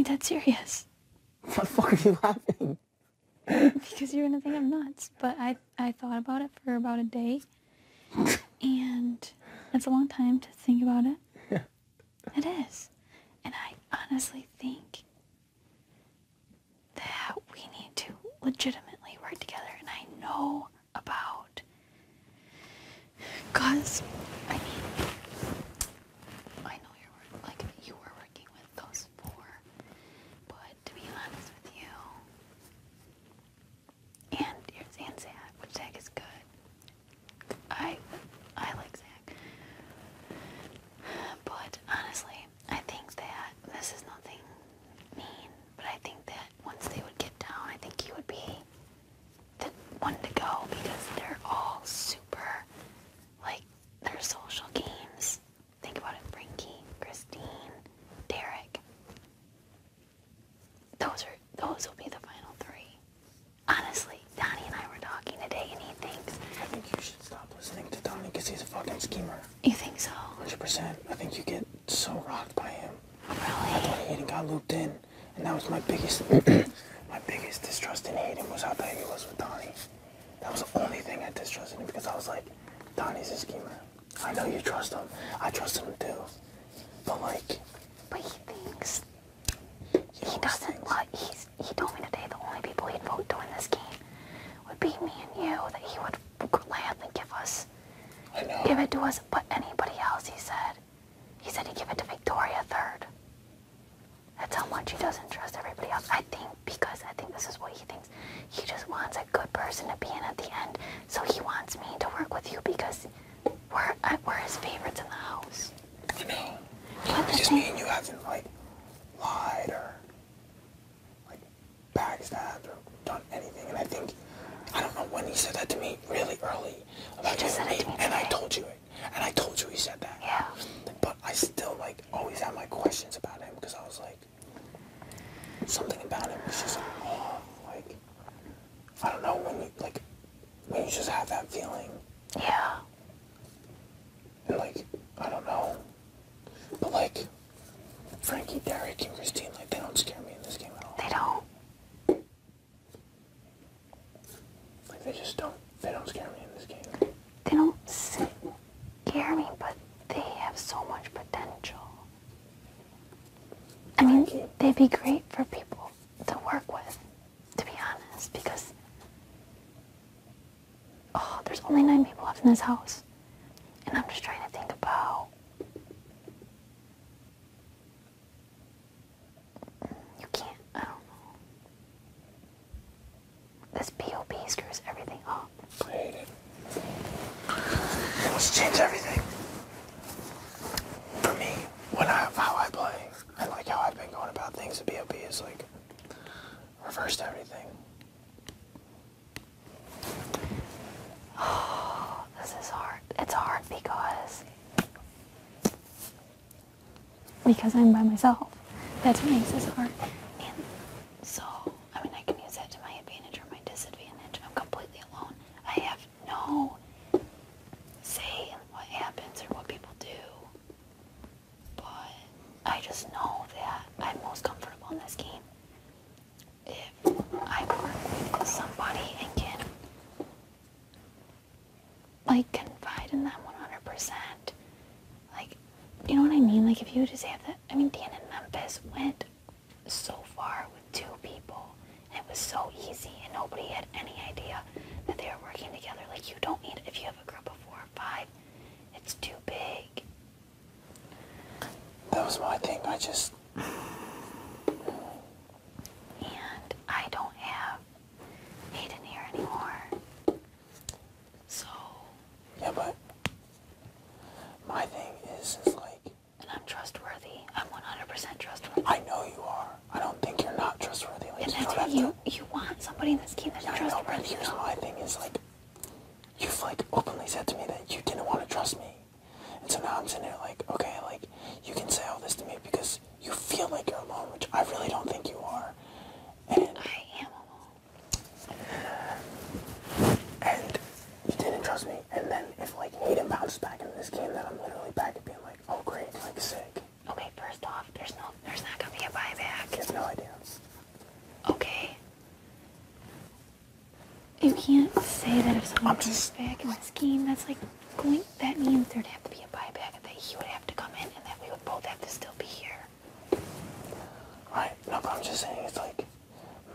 dead serious. What the fuck are you laughing? Because you're gonna think I'm nuts. But I thought about it for about a day. And it's a long time to think about it. Yeah. It is. And I honestly think that we need to legitimately work together. And I know about... Because, I mean, I know you were working with those four. But to be honest with you, and Zach, which Zach is good. I like Zach. But honestly, I think that this is nothing mean, but I think that once they would get down, I think he would be the one to go because they're all super, like, their social games. Think about it, Frankie, Christine, Derek. Those will be the final three. Honestly, Donnie and I were talking today, and he thinks... I think you should stop listening to Donnie because he's a fucking schemer. You think so? 100%. I think you get so rocked by him. Really? I thought Hayden got looped in, and that was my biggest, my biggest distrust in Hayden was how bad he was with Donnie. That was the only thing I distrusted him because I was like, Donnie's a schemer. I know you trust him. I trusted him too. But like... But he thinks... He doesn't... Well, he told me today the only people he'd vote to win this game would be me and you, that he would gladly give us... I know. Give it to us, but anybody else, he said he'd give it to Victoria third. That's how much he doesn't trust everybody else. I think this is what he thinks. He just wants a good person to be in at the end. So he wants me to work with you because we're his favorites in the house. I know. But Because me and you haven't, like, lied or, like, backstabbed or done anything. And I think, I don't know when he said that to me really early about you and me. And I told you it. And I told you he said that. Yeah. But I still, like, always have my questions about him because I was like, something about him was just off. Like, I don't know, when you just have that feeling. Yeah. And, like, I don't know. But, like, Frankie, Derek, and Christine, like, they don't scare me in this game at all. They don't. Like, they just don't. They don't scare me in this game. They don't scare me, but they have so much potential. I mean, they'd be great for people to work with, to be honest, because there's only 9 people left in this house. And I'm just trying to think about... You can't, I don't know. This POP screws everything up. I hate it. It must change everything. For me, how I play, and like how I've been going about things, the POP is like reversed everything. Oh, this is hard. It's hard because I'm by myself. That's what makes this hard. And so, I mean, I can use that to my advantage or my disadvantage. I'm completely alone. I have no say in what happens or what people do. But I just know that I'm most comfortable in this game if I work with somebody and can, like, confide in them 100%. Like, you know what I mean? Like, if you just have that, I mean, Dan and Memphis went so far with 2 people, and it was so easy, and nobody had any idea that they were working together. Like, you don't need, if you have a group of 4 or 5, it's too big. That was my thing. I just... And I don't have Hayden here anymore. So... Yeah, but my thing is like... And I'm trustworthy. I'm 100% trustworthy. I know you are. I don't think you're not trustworthy. Like, And you that's don't what have you want somebody in this game that's I know, but trustworthy. here's my thing is, like, you've, like, openly said to me that you didn't want to trust me. And so now I'm sitting there like, okay, like, you can say all this to me because you feel like you're alone, which I really don't think you are. And I am alone. And you didn't trust me. And then if, like, Hayden bounces back into this game, then I'm literally back at being like, oh, great, like, sick. Okay, first off, there's not gonna be a buyback. Yeah, no, you can't say that if someone comes back in the scheme, that's like going, that means there'd have to be a buyback and that he would have to come in and that we would both have to still be here. Right, no, but I'm just saying, it's like,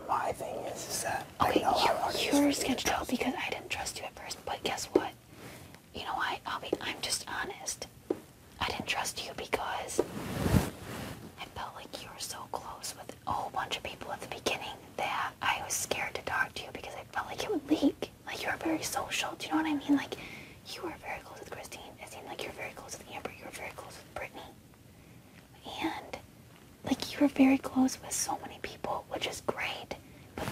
my thing is that Okay, I know how hard it is you for were me to sketched out trust. because I didn't trust you at first, but guess what? You know, I'm just honest. I didn't trust you because I felt like you were so close with a whole bunch of people at the beginning that I was scared to talk to you because I felt like it would leak. Like, you were very social, do you know what I mean? Like, you were very close with Christine. It seemed like you were very close with Amber. You were very close with Brittany. And, like, you were very close with so many people, which is great. But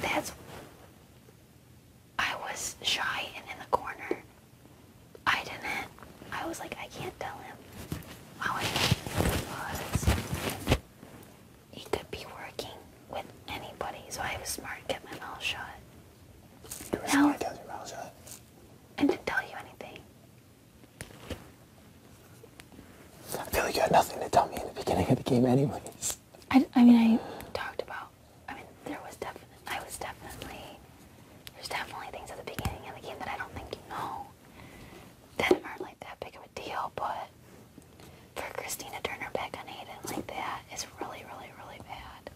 I was shy and in the corner. I was like, I can't tell him how I feel because he could be working with anybody. So I was smart and kept my mouth shut. You were smart, kept your mouth shut. And didn't tell you anything. I feel like you had nothing to tell me in the beginning of the game anyways. I talked about, there's definitely things at the beginning of the game that I don't think you know that aren't like that big of a deal, but for Christine to turn her back on Hayden like that is really, really, really bad.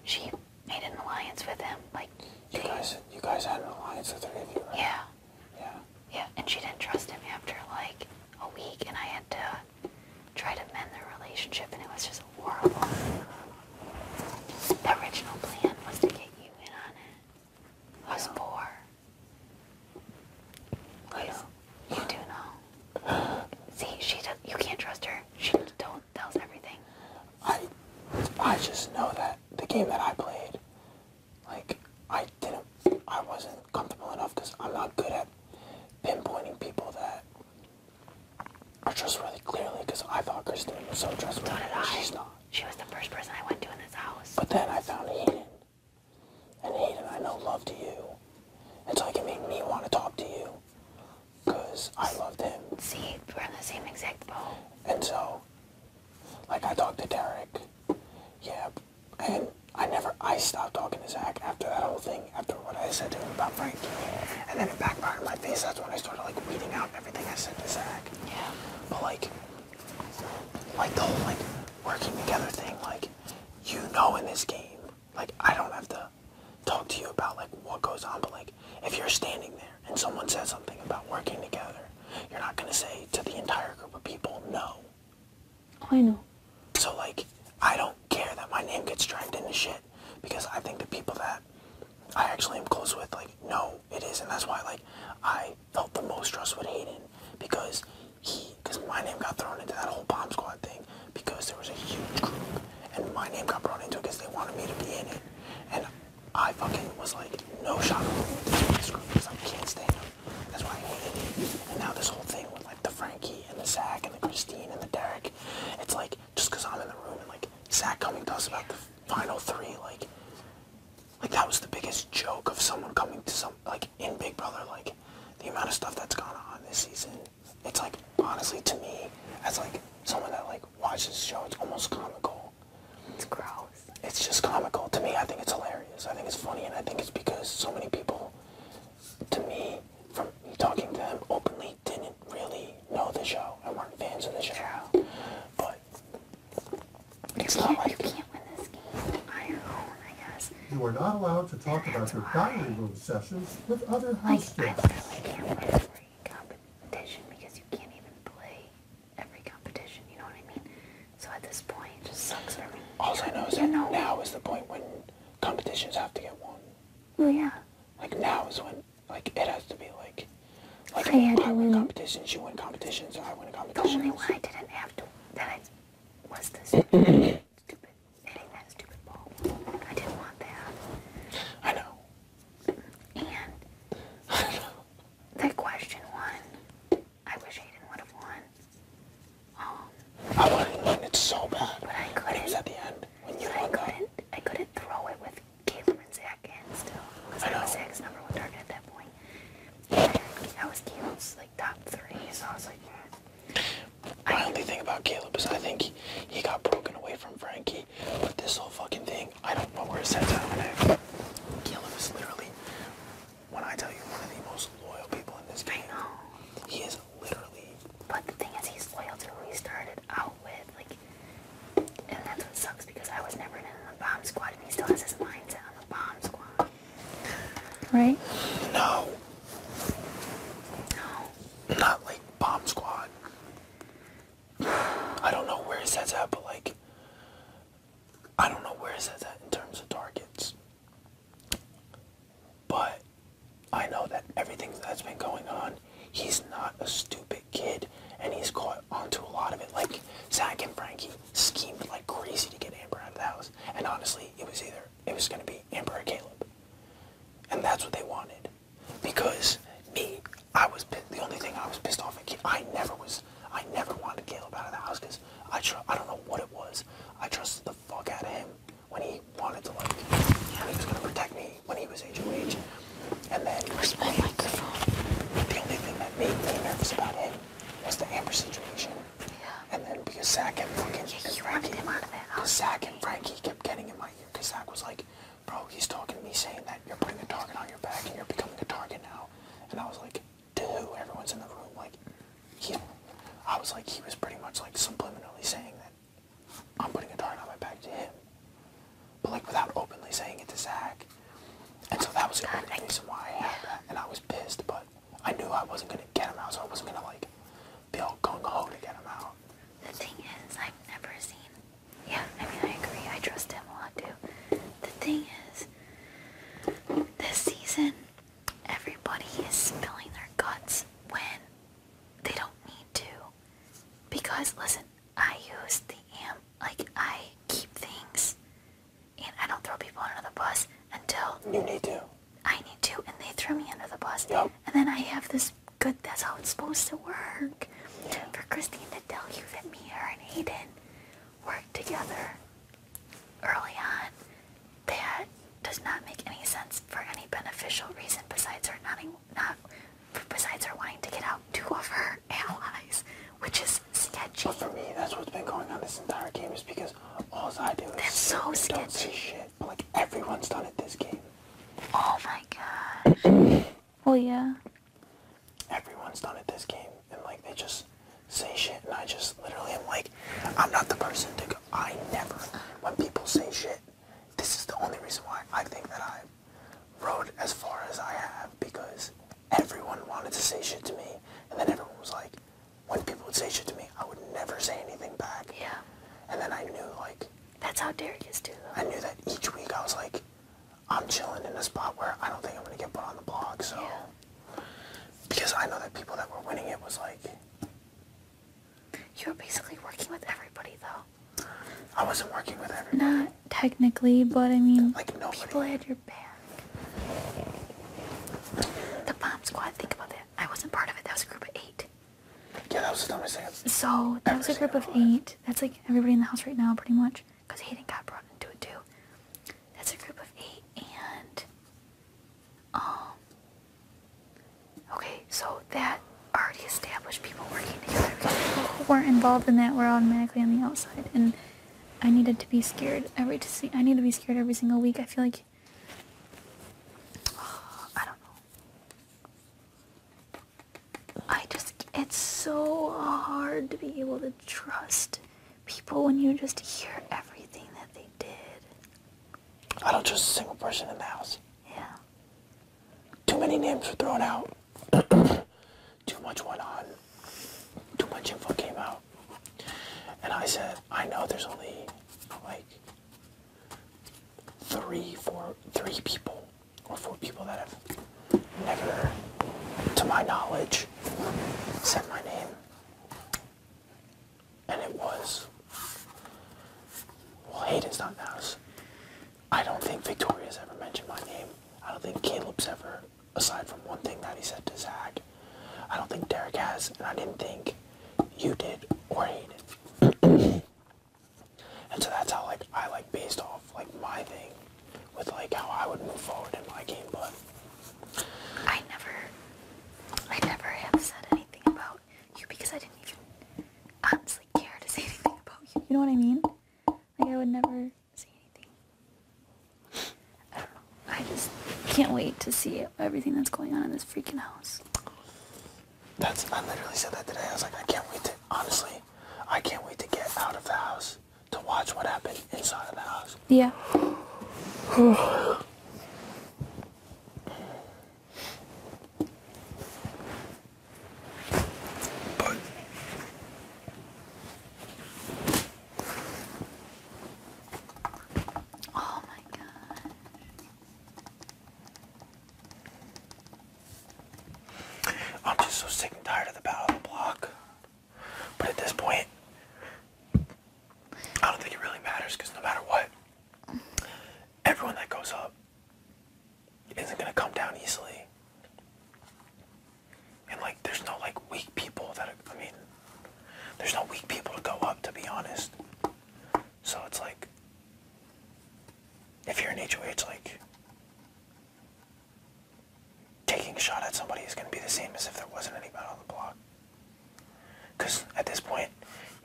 She made an alliance with him, like, You guys had an alliance, the three of you, right? yeah. Yeah. Yeah, and she didn't trust him after like a week, and I had to try to mend their relationship, and it was just horrible. The original plan was to get you in on it. Us four. You do know. See, you can't trust her. She tells everything. I just know that the game that I played, like, I wasn't comfortable enough because I'm not good at pinpointing people that are trustworthy clearly because I thought Christine was so trustworthy. So did I. She's not. She was the first person I went to in this house. But then I found Hayden. And Hayden, I know, loved you. And so like, it made me want to talk to you because I loved him. See, we're in the same exact boat. And so, like, I talked to Derek. Yeah, and I stopped talking to Zach after that whole thing, after what I said to him about Frankie. And then it backfired in my face. That's when I started, like, weeding out everything I said to Zach. Yeah. But, like the whole, like, working together thing, like, you know in this game, like, I don't have to talk to you about, like, what goes on, but, like, if you're standing there and someone says something about working together, you're not going to say to the entire group of people, no. Oh, I know. So, like, I don't care that my name gets dragged into shit because I think the people that I actually am close with, like, no, it is. And that's why, like, I felt the most trust with Hayden because my name got thrown into that whole bomb squad thing because there was a huge group and my name got brought into it because they wanted me to be in it. And I fucking was like, no shot of this group because I can't stand them. That's why I hated it. And now this whole thing with, like, the Frankie and the Zach and the Christine and the Derek, it's like, just because I'm in the room and, like, Zach coming to us about the final three, like that was the biggest joke of someone coming to like, in Big Brother, like, the amount of stuff that's gone on this season. It's, like, honestly, to me, as, like, someone that, like, watches the show, it's almost comical. It's gross. It's just comical. To me, I think it's hilarious. I think it's funny, and I think it's because so many people, to me, from me talking to them openly, didn't really know the show and weren't fans of the show. But it's not like... You can't win this game on your own, I guess. You are not allowed to talk about your dining room sessions with other house I guests. literally can't win every competition because you can't even play every competition, you know what I mean? So at this point, it just sucks for me. All I know is that now is the point when competitions have to get won. Well, yeah. Like, now is when, like, it has to be, like I had to I win win. competitions, you win competitions, I win competitions. The only one I didn't have to, was this stupid, hitting that stupid ball. I didn't want that. I know. And the question one, I wish Hayden would have won. I wanted to win it so bad. But I couldn't. It was at the end when you But won that. I couldn't throw it with Caleb and Zach in still. Because I I was know. Zach's number one target at that point. And I was Caleb's like top 3, so I was like, My only thing about Caleb is I think he got broken away from Squad and he still has his mindset on the Bomb Squad. Right? No. No. Not like Bomb Squad. I don't know where his head's at, but like, I don't know where his head's at in terms of targets. But I know that everything that's been going on, he's not a stupid kid, and he's caught onto a lot of it. Like, Zach and Frankie schemed like crazy to get Amber out of the house. And honestly, it was going to be Amber or Caleb. And that's what they wanted. Because me, the only thing I was pissed off at, I never wanted Caleb out of the house because I don't know what it was. I trusted the fuck out of him when he wanted to, like, when he was going to protect me when he was HOH. And then, Where's my microphone? the only thing that made me nervous about him was the Amber situation. Yeah. And then because Zach and fucking Frankie, him out of that house. because Zach and Frankie kept getting in my ear, because Zach was like, bro, he's talking to me saying that you're putting a target on your back and you're becoming a target now. And I was like, to who? Everyone's in the room. Like, I was like, he was pretty much like subliminally saying that I'm putting a target on my back to him. But like without openly saying it to Zach. And so that was the only reason why I had that. And I was pissed, but I knew I wasn't going to get him out, so I wasn't going to like be all gung-ho to get him out. The thing is, I've never seen... Yeah, I mean, I agree. I trust him a lot, too. The thing is, this season, everybody is spilling their guts when they don't need to. Because, listen, I use the I keep things, and I don't throw people under the bus until... You need to. I need to, and they throw me under the bus. Yep. And then I have this good... That's how it's supposed to work. Yeah. For Christine to tell you that me, her, and Hayden worked together early on, that does not make any sense for any beneficial reason besides her besides her wanting to get out two of her allies, which is sketchy. But for me, that's what's been going on this entire game is because all I do is That's so don't say sketchy. shit. But like everyone's done it this game. Oh my gosh. Well, yeah. Everyone's done it this game, and like they just say shit, and I just literally am like, I'm not the person to go. I never, when people say shit, this is the only reason why I think that I rode as far as I have, because everyone wanted to say shit to me, and then everyone was like, when people would say shit to me, I would never say anything back. Yeah. And then I knew, like, That's how Derek is too, though. I knew that each week I was like, I'm chilling in a spot where I don't think I'm gonna get put on the block, so. Yeah. Because I know that people that were winning it was like, You were basically working with everybody, though. I wasn't working with everybody. Not technically, but I mean, Like, nobody. people had your back. The Bomb Squad, think about that. I wasn't part of it. That was a group of 8. Yeah, that was the dumbest thing. So, that was a group of 8. That's like everybody in the house right now, pretty much. Because Hayden got brought into it, too. That's a group of 8, and... Okay, so that already established people working together. Because people who weren't involved in that were automatically on the outside. And I needed to be scared I need to be scared every single week. I feel like... I don't know. It's so hard to be able to trust people when you just hear everything that they did. I don't trust a single person in the house. Yeah. Too many names were thrown out. Too much went on. Too much info came out. And I said, I know there's only like 3 people or 4 people that have never, to my knowledge, said my name. And it was, well, Hayden's not in the house. I don't think Victoria's ever mentioned my name. I don't think Caleb's ever, aside from one thing that he said to Zach. I don't think Derek has, and I didn't think you did or Hayden. And so that's how I based off my thing with how I would move forward in my game, but I never have said anything about you because I didn't even honestly care to say anything about you. You know what I mean? Like, I would never say anything. I don't know. I just can't wait to see everything that's going on in this freaking house. I literally said that today. I was like, honestly, I can't wait to get out of the house to watch what happened inside of the house. Yeah. But Oh my god. I'm just so sick and tired of the battle of the block. But at this point, I don't think it really matters because no matter what, everyone that goes up isn't gonna come down easily. And like, there's no like weak people that I mean, there's no weak people to go up, to be honest. So it's like, if you're an HOH, like, taking a shot at somebody is gonna be the same as if there wasn't any battle on the block. Because at this point,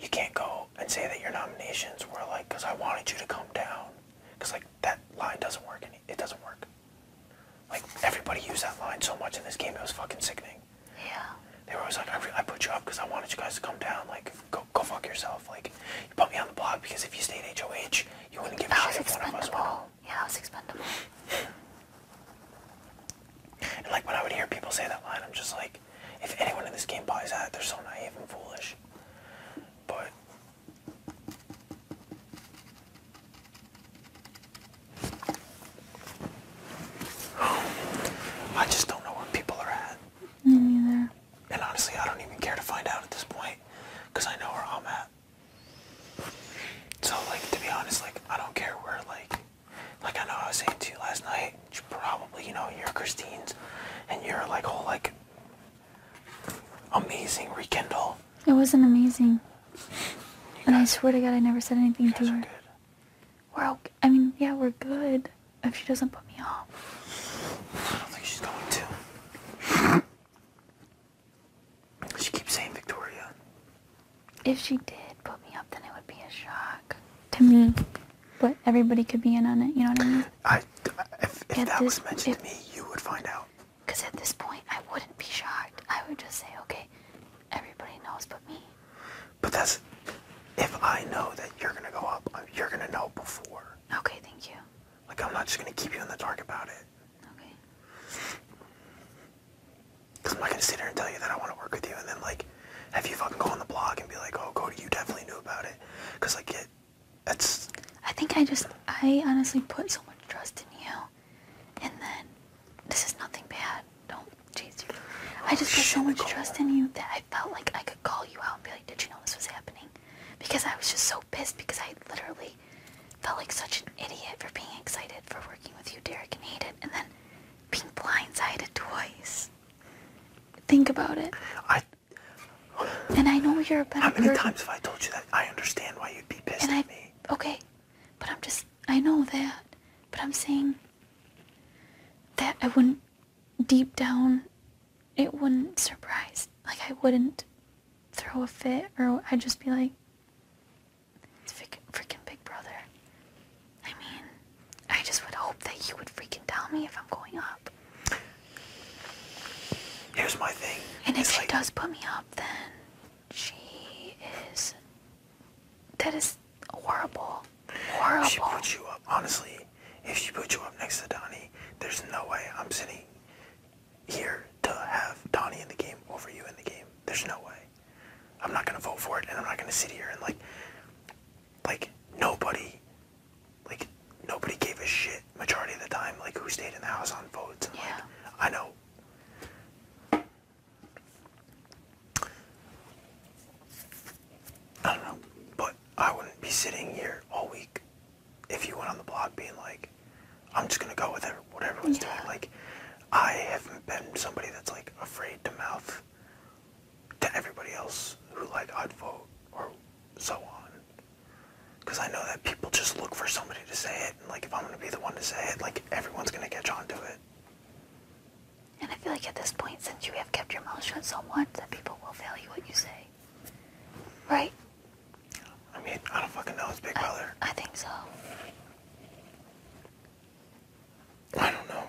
you can't go and say that your nominations were like, because I wanted you to come down. Because like, that line doesn't work, it doesn't work. Like, everybody used that line so much in this game, it was fucking sickening. Yeah. They were always like, I put you up because I wanted you guys to come down. Like, go fuck yourself. Like, you put me on the block because if you stayed HOH, you wouldn't give a shit if one of us went home. Yeah, that was expendable. And like, when I would hear people say that line, I'm just like, if anyone in this game buys that, they're so naive and foolish. But I just don't know where people are at. Me neither. And honestly, I don't even care to find out at this point, because I know where I'm at. So, like, to be honest, like, I don't care where, like I know I was saying to you last night, you probably, you know, you're Christine's, and you're, like, whole, like, amazing rekindle. It wasn't amazing. And I swear to God, I never said anything to her. Good. We're okay. I mean, yeah, we're good. If she doesn't put me off. I don't think she's going to. She keeps saying Victoria. If she did put me up, then it would be a shock to me. But everybody could be in on it, you know what I mean? If that was mentioned to me, you would find out. Because at this point, I wouldn't be shocked. I would just say, okay, everybody knows but me. But that's, if I know that you're going to go up, you're going to know before. Okay, thank you. Like, I'm not just going to keep you in the dark about it. Okay. Because I'm not going to sit here and tell you that I want to work with you and then, like, have you fucking go on the blog and be like, oh, Cody, you definitely knew about it. Because, like, that's... I think I honestly put so much trust in you. And then, this is nothing bad. Don't, jeez. I just put so much trust in you that I felt like I could call you out and be like, did you know this was happening? Because I was just so pissed because I literally felt like such an idiot for being excited for working with you, Derek, and Hayden, and then being blindsided twice. Think about it. And I know you're a better person. How many times have I told you that? I understand why you'd be pissed at me. Okay, but I know that, but I'm saying that I wouldn't, deep down, it wouldn't surprise, like I wouldn't throw a fit, or I'd just be like, it's freaking Big Brother. I mean, I just would hope that you would freaking tell me if I'm going up. Here's my thing. And if she does put me up, then that is horrible. Horrible. If she puts you up, honestly, if she put you up next to Donnie, there's no way I'm sitting here to have Donnie in the game over you in the game. There's no way. I'm not going to vote for it, and I'm not going to sit here and, like, nobody gave a shit majority of the time, like, who stayed in the house on votes. And, yeah. Like, I know. I don't know, but I wouldn't be sitting here all week if you went on the blog being like, I'm just gonna go with what everyone's doing. Like, I haven't been somebody that's like afraid to mouth to everybody else who like I'd vote or so on, because I know that people just look for somebody to say it, and like if I'm gonna be the one to say it, like everyone's gonna catch on to it. And I feel like at this point, since you have kept your mouth shut so much, that people will value what you say. Right? I mean, I don't fucking know. It's Big Brother. I think so. I don't know.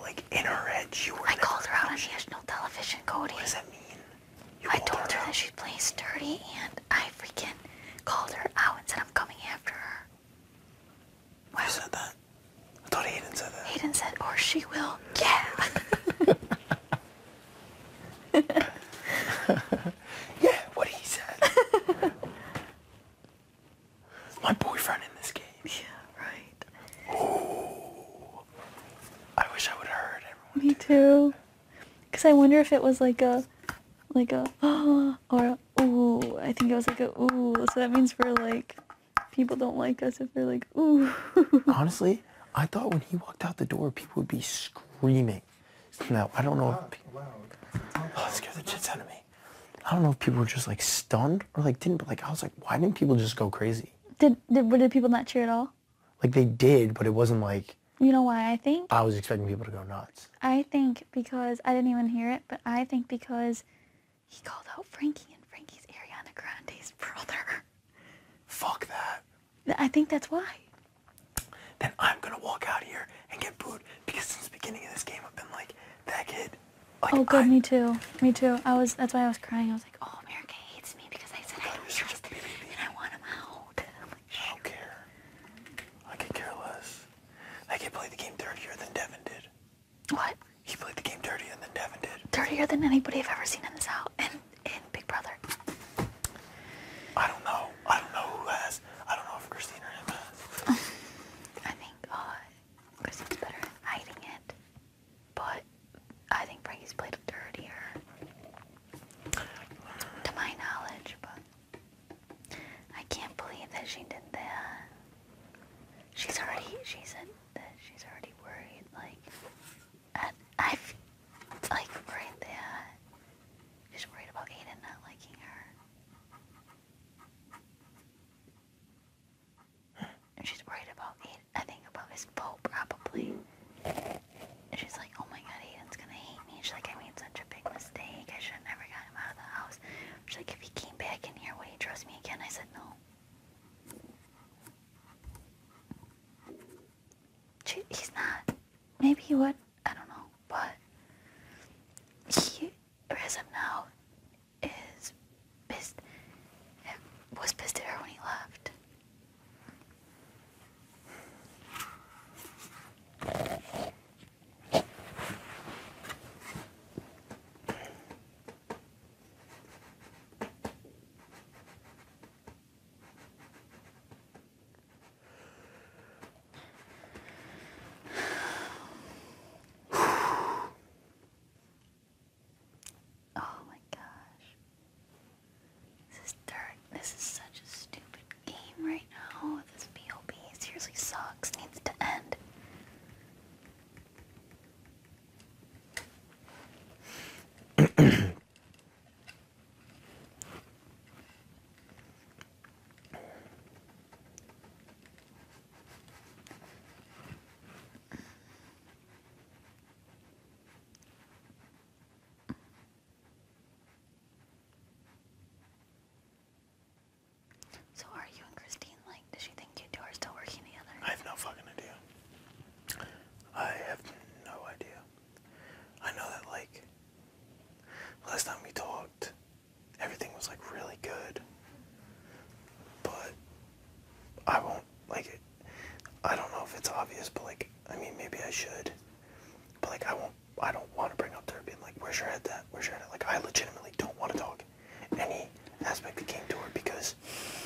like in her head, you were. I called her out on national television, Cody. What does that mean? I told her that she's playing sturdy, and I freaking called her out and said I'm coming after her. Well, you said that? I thought Hayden said that. Hayden said, or she will. Yeah. Yeah, what he said. My boyfriend in this game. Yeah, right. Ooh. I wish I would have heard everyone. Me too. Because I wonder if it was like a, or a, ooh. I think it was like a, ooh. So that means for like, people don't like us if they're like, ooh. Honestly, I thought when he walked out the door, people would be screaming. Now, I don't know if people... Oh, that scared the shit out of me. I don't know if people were just like stunned or like didn't, but like I was like, why didn't people just go crazy? Did people not cheer at all? Like they did, but it wasn't like... You know why I think? I was expecting people to go nuts. I think because, I didn't even hear it, but I think because he called out Frankie, and Frankie's Ariana Grande's brother. Fuck that. I think that's why. Then I'm gonna walk out here and get booed because since the beginning of this game I've been like, that kid. Like, Oh, good, me too. Me too. That's why I was crying. I was like, oh, America hates me because I said I don't trust him and I want him out. I'm like, I don't care. I could care less. That kid played the game dirtier than Devin did. what? He played the game dirtier than Devin did. Dirtier than anybody I've ever seen in this house, in Big Brother. I don't know. I don't know who has. I don't know if Christine or him has. I think Christine's better at hiding it, but I think Frankie's played it dirtier, to my knowledge. But I can't believe that she did that. She said that she's already worried. Like, I've like worried that she's worried about Aiden not liking her. She's worried about Aiden, I think about his vote probably. And she's like, oh my god, Aiden's gonna hate me. She's like, I made such a big mistake. I should have never got him out of the house. She's like, if he came back in here, would he trust me again? I said, no. He's not. Maybe he would. I don't know. But he, as of now, is pissed. Was pissed at her when he left. Oh my gosh. This is such a stupid game right now. This BOB seriously sucks. Needs to end. So are you and Christine, like, does she think you two are still working together? I have no fucking idea. I have no idea. I know that, like, last time we talked, everything was, like, really good. But I won't, like, I don't know if it's obvious, but, like, I mean, maybe I should. But, like, I don't want to bring up to her being like, where's your head at? Where's your head at? Like, I legitimately don't want to talk any aspect that came to her because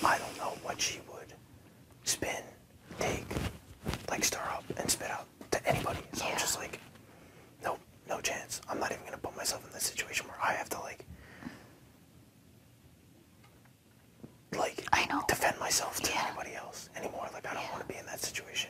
I don't know what she would spin, take, like stir up and spit out to anybody. So I'm just like, nope, no chance. I'm not even gonna put myself in this situation where I have to like I know. defend myself to anybody else anymore. Like I don't want to be in that situation.